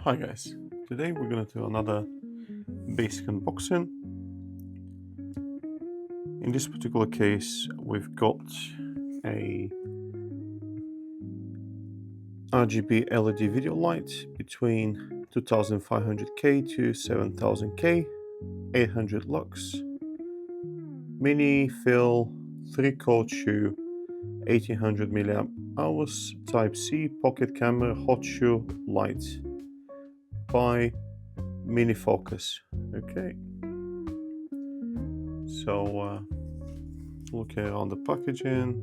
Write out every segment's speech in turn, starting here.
Hi guys, today we're going to do another basic unboxing. In this particular case we've got a RGB LED video light between 2500K to 7000K, 800 lux, mini fill 3-core shoe, 1800 milliamp hours, type C, pocket camera, hot shoe light by Minifocus. Okay, so look here on the packaging.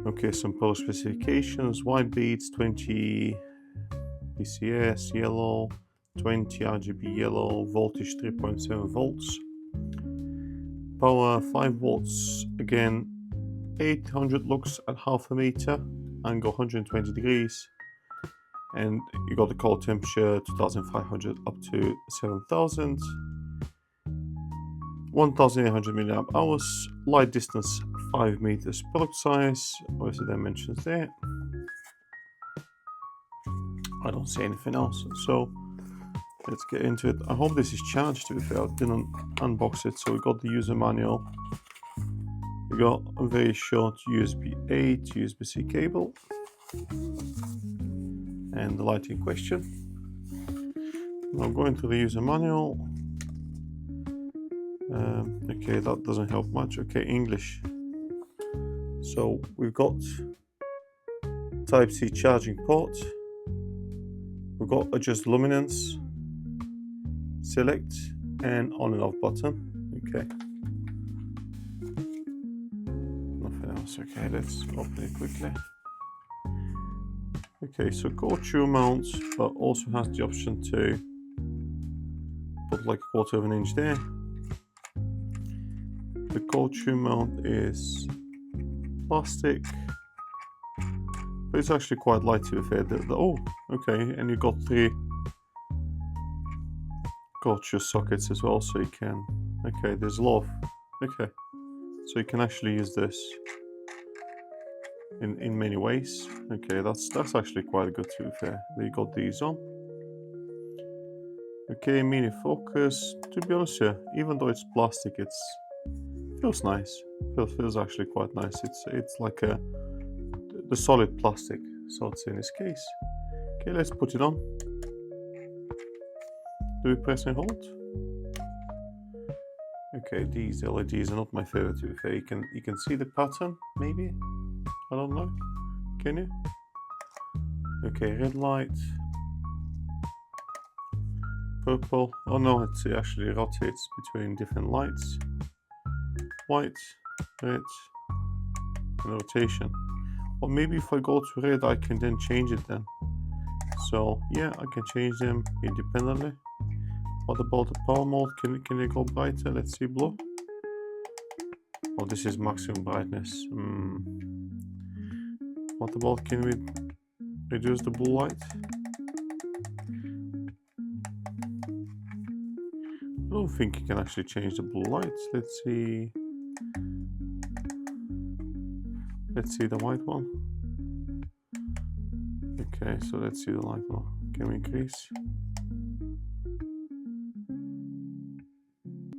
Okay, some product specifications: white beads, 20 PCS yellow, 20 RGB yellow, voltage 3.7 volts, power 5 volts, again 800 lux at half a meter, angle 120 degrees, and you got the color temperature 2500 up to 7000, 1800 milliamp hours, light distance 5 meters, product size, where's the dimensions there? I don't see anything else, so let's get into it. I hope this is charged, to be fair. I didn't unbox it. So we got the user manual, we got a very short USB-A to USB-C cable, and the light in question. Now going to the user manual. Okay, that doesn't help much. Okay, English. So we've got type C charging port, we've got adjust luminance, select, and on and off button. Okay, nothing else. Okay, let's open it quickly. Okay, so core shoe mount, but also has the option to put like 1/4 of an inch there. The core shoe mount is plastic, but it's actually quite light, to be fair. Oh, okay, and you got 3 core shoe sockets as well, so you can. Okay, there's a lot of. Okay, so you can actually use this in many ways. Okay, that's actually quite good, to be fair. You got these on. Okay, Minifocus. To be honest here, even though it's plastic, it feels nice. Feels actually quite nice. It's like the solid plastic, so it's in this case. Okay, let's put it on. Do we press and hold? Okay, these LEDs are not my favorite, to be fair. You can see the pattern, maybe. I don't know. Can you? Okay, red light. Purple. Oh no, it actually rotates between different lights. White, red, and rotation. Or maybe if I go to red, I can then change it then. So yeah, I can change them independently. What about the power mode? Can they go brighter? Let's see, blue. Oh, this is maximum brightness. What about, can we reduce the blue light? I don't think you can actually change the blue lights. Let's see. Let's see the white one. Okay, so let's see the light one. Can we increase?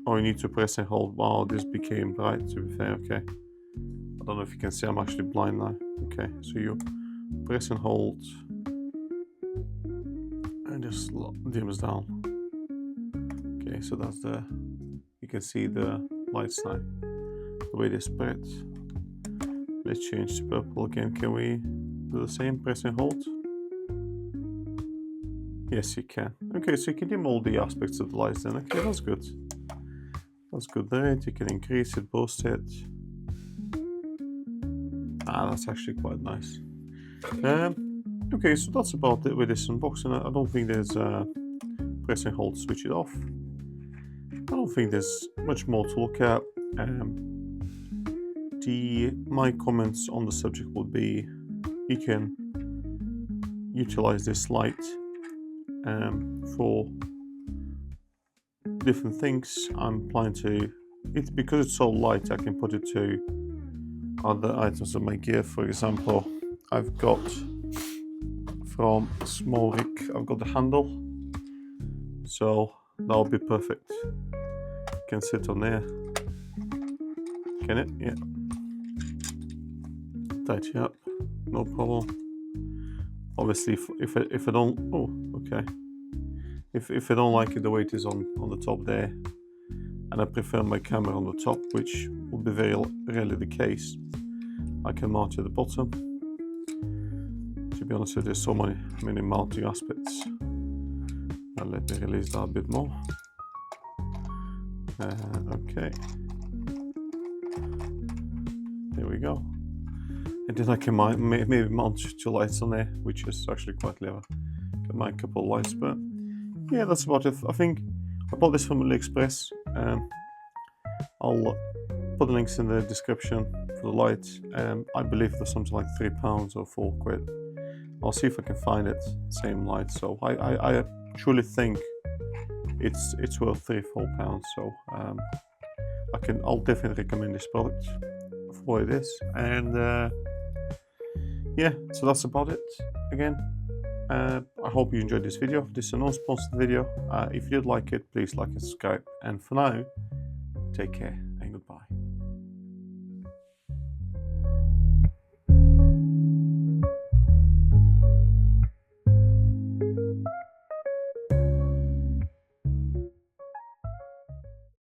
Oh, you need to press and hold. Wow, this became bright, to be fair. Okay, I don't know if you can see, I'm actually blind now. Okay, so you press and hold and just dims down. Okay, so that's you can see the lights now, the way they spread. Let's change to purple again. Can we do the same? Press and hold. Yes, you can. Okay, so you can dim all the aspects of the lights then. Okay, that's good. That's good there. You can increase it, boost it. That's actually quite nice. Okay, so that's about it with this unboxing. I don't think there's press and hold to switch it off. I don't think there's much more to look at. My comments on the subject would be, you can utilize this light for different things. I'm planning to, because it's so light, I can put it to other items of my gear. For example, I've got from small rig, I've got the handle, so that'll be perfect. Can sit on there. Can it? Yeah. Tighten up, no problem. Obviously, if I don't, oh, okay. If I don't like it the way it is on the top there, and I prefer my camera on the top, which will be very rarely the case, I can mount it at the bottom. To be honest, there's so many mounting aspects. Now let me release that a bit more. Okay, there we go. And then I can maybe mount 2 lights on there, which is actually quite clever. Can mount a couple of lights, but yeah, that's about it. I think I bought this from AliExpress. I'll put the links in the description for the lights. I believe there's something like £3 or £4. I'll see if I can find it, same light. So I truly think it's worth £3-4. So I'll definitely recommend this product for what it is. And yeah, so that's about it. Again, I hope you enjoyed this video. This is a non-sponsored video. If you did like it, please like and subscribe. And for now, take care.